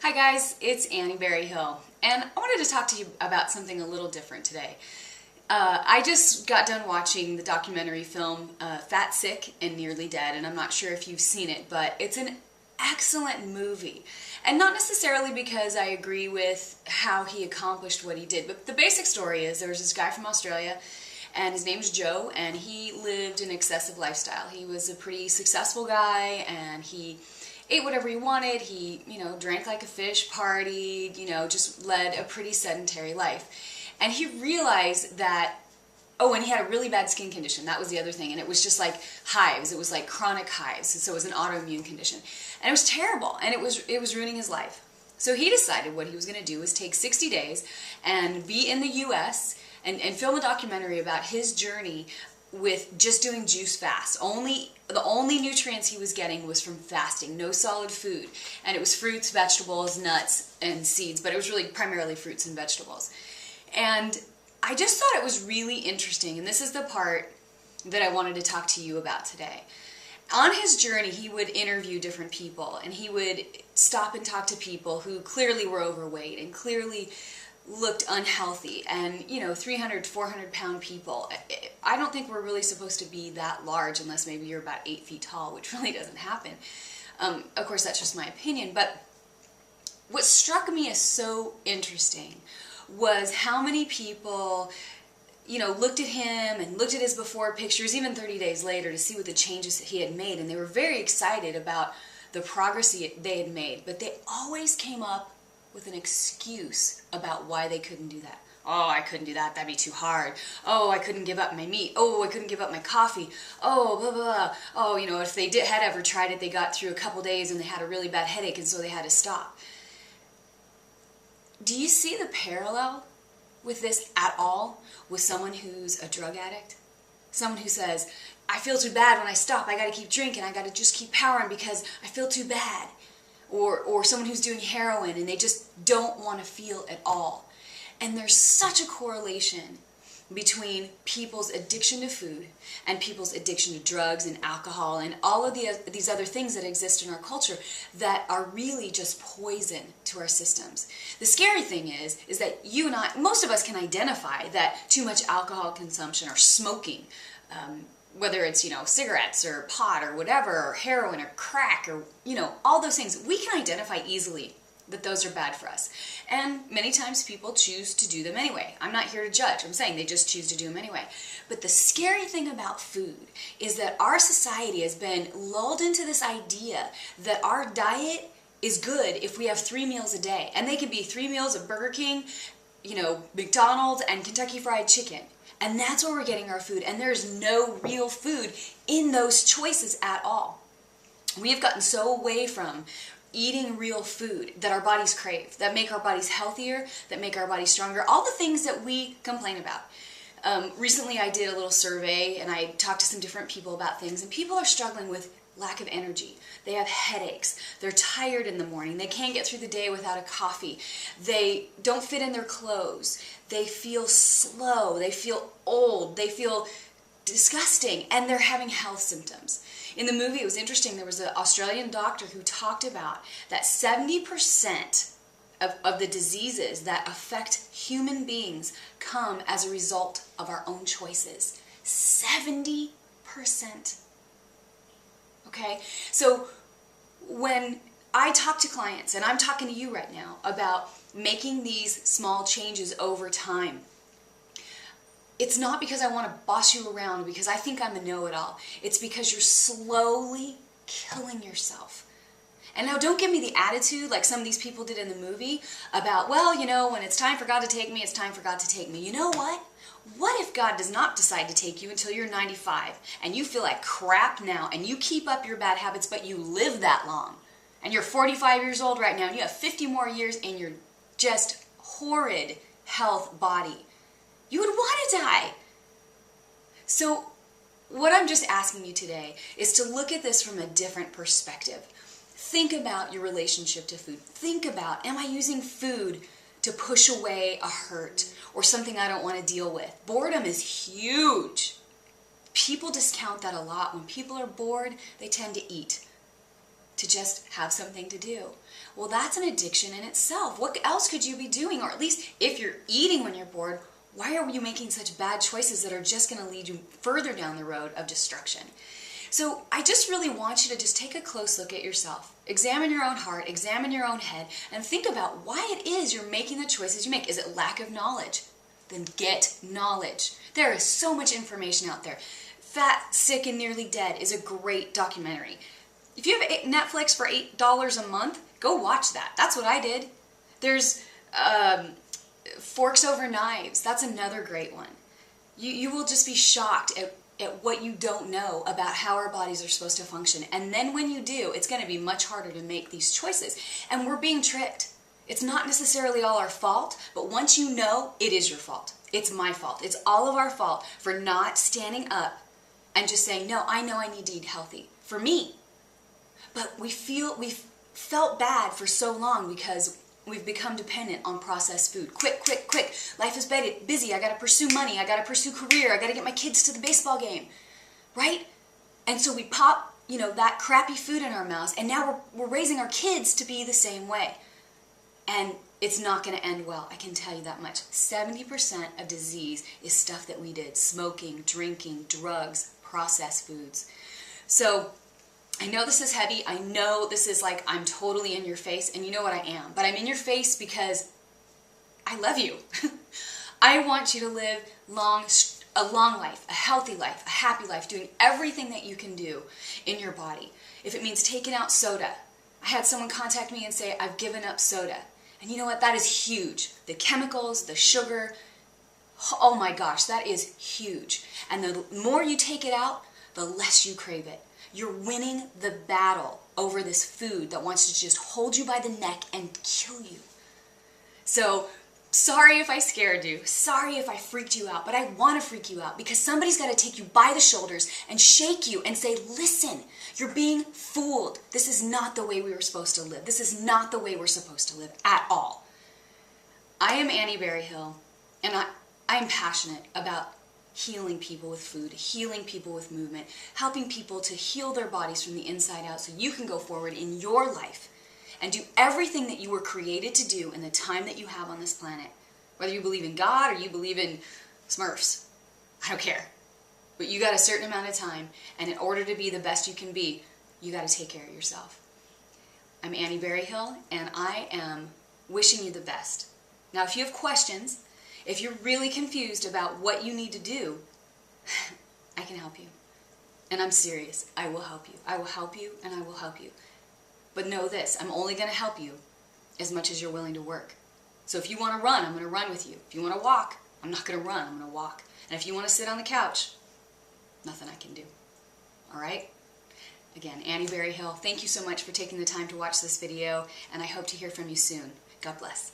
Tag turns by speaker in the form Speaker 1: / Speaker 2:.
Speaker 1: Hi guys, it's Annie Berryhill, and I wanted to talk to you about something a little different today. I just got done watching the documentary film Fat, Sick, and Nearly Dead, and I'm not sure if you've seen it, but it's an excellent movie. And not necessarily because I agree with how he accomplished what he did, but the basic story is there was this guy from Australia, and his name's Joe, and he lived an excessive lifestyle. He was a pretty successful guy, and he ate whatever he wanted. He, drank like a fish, partied, just led a pretty sedentary life. And he realized that, oh, and he had a really bad skin condition. That was the other thing. And it was just like hives. It was like chronic hives. So it was an autoimmune condition. And it was terrible. And it was ruining his life. So he decided what he was going to do was take 60 days and be in the U.S. and film a documentary about his journey with just doing juice fast. The only nutrients he was getting was from fasting, no solid food. And it was fruits, vegetables, nuts, and seeds, but it was really primarily fruits and vegetables. And I just thought it was really interesting, and this is the part that I wanted to talk to you about today. On his journey, he would interview different people, and he would stop and talk to people who clearly were overweight and clearly looked unhealthy, and 300, 400 pound people. I don't think we're really supposed to be that large unless maybe you're about 8 feet tall, which really doesn't happen. Of course, that's just my opinion, but what struck me as so interesting was how many people looked at him and looked at his before pictures even 30 days later to see what the changes that he had made, and they were very excited about the progress they had made, but they always came up with an excuse about why they couldn't do that. Oh, I couldn't do that. That'd be too hard. Oh, I couldn't give up my meat. Oh, I couldn't give up my coffee. Oh, blah, blah, blah. Oh, if they had ever tried it, they got through a couple days and they had a really bad headache, and so they had to stop. Do you see the parallel with this at all with someone who's a drug addict? Someone who says, I feel too bad when I stop. I got to keep drinking. I got to just keep powering because I feel too bad. Or someone who's doing heroin and they just don't want to feel at all. And there's such a correlation between people's addiction to food and people's addiction to drugs and alcohol and all of these other things that exist in our culture that are really just poison to our systems. The scary thing is that you and I, most of us can identify that too much alcohol consumption or smoking, whether it's, cigarettes or pot or whatever, or heroin or crack or, all those things, we can identify easily that those are bad for us. And many times people choose to do them anyway. I'm not here to judge. I'm saying they just choose to do them anyway. But the scary thing about food is that our society has been lulled into this idea that our diet is good if we have 3 meals a day. And they can be 3 meals of Burger King, McDonald's, and Kentucky Fried Chicken. And that's where we're getting our food. And there's no real food in those choices at all. We have gotten so away from eating real food that our bodies crave, that make our bodies healthier, that make our bodies stronger, all the things that we complain about. Recently I did a little survey and I talked to some different people about things, and people are struggling with lack of energy. They have headaches. They're tired in the morning. They can't get through the day without a coffee. They don't fit in their clothes. They feel slow. They feel old. They feel disgusting, and they're having health symptoms. In the movie, it was interesting. There was an Australian doctor who talked about that 70% of the diseases that affect human beings come as a result of our own choices. 70%. Okay? So when I talk to clients, and I'm talking to you right now about making these small changes over time, it's not because I want to boss you around, because I think I'm a know-it-all. It's because you're slowly killing yourself. And now don't give me the attitude like some of these people did in the movie about, well, when it's time for God to take me, it's time for God to take me. You know what? What if God does not decide to take you until you're 95 and you feel like crap now and you keep up your bad habits but you live that long? And you're 45 years old right now and you have 50 more years in your just horrid health body. You would want to die. So what I'm just asking you today is to look at this from a different perspective. Think about your relationship to food. Think about, am I using food to push away a hurt or something I don't want to deal with? Boredom is huge. People discount that a lot. When people are bored, they tend to eat, to just have something to do. well, that's an addiction in itself. What else could you be doing? Or at least if you're eating when you're bored, why are you making such bad choices that are just going to lead you further down the road of destruction? So I just really want you to just take a close look at yourself. Examine your own heart, examine your own head, and think about why it is you're making the choices you make. Is it lack of knowledge? Then get knowledge. There is so much information out there. Fat, Sick, and Nearly Dead is a great documentary. If you have Netflix for $8 a month, go watch that. That's what I did. There's Forks Over Knives. That's another great one. You will just be shocked at what you don't know about how our bodies are supposed to function. And then when you do, it's going to be much harder to make these choices. And we're being tricked. It's not necessarily all our fault, but once you know, it is your fault. It's my fault. It's all of our fault for not standing up and just saying, no, I know I need to eat healthy. For me. But we've felt bad for so long because we've become dependent on processed food. Quick, quick, quick. Life is busy. I got to pursue money. I got to pursue career. I got to get my kids to the baseball game. Right? And so we pop, that crappy food in our mouths, and now we're raising our kids to be the same way. And it's not going to end well. I can tell you that much. 70% of disease is stuff that we did. Smoking, drinking, drugs, processed foods. So I know this is heavy. I know this is like I'm totally in your face, and you know what I am. But I'm in your face because I love you. I want you to live a long life, a healthy life, a happy life, doing everything that you can do in your body. If it means taking out soda. I had someone contact me and say, I've given up soda. And you know what? That is huge. The chemicals, the sugar, oh my gosh, that is huge. And the more you take it out, the less you crave it. You're winning the battle over this food that wants to just hold you by the neck and kill you. So, sorry if I scared you. Sorry if I freaked you out. But I want to freak you out because somebody's got to take you by the shoulders and shake you and say, listen, you're being fooled. This is not the way we were supposed to live. This is not the way we're supposed to live at all. I am Annie Berryhill, and I am passionate about healing people with food, healing people with movement, helping people to heal their bodies from the inside out so you can go forward in your life and do everything that you were created to do in the time that you have on this planet. Whether you believe in God or you believe in Smurfs, I don't care. But you got a certain amount of time, and in order to be the best you can be, you got to take care of yourself. I'm Annie Berryhill, and I am wishing you the best. Now, if you have questions, if you're really confused about what you need to do, I can help you. And I'm serious. I will help you. I will help you, and I will help you. But know this, I'm only going to help you as much as you're willing to work. So if you want to run, I'm going to run with you. If you want to walk, I'm not going to run, I'm going to walk. And if you want to sit on the couch, nothing I can do. All right? Again, Annie Berryhill, thank you so much for taking the time to watch this video, and I hope to hear from you soon. God bless.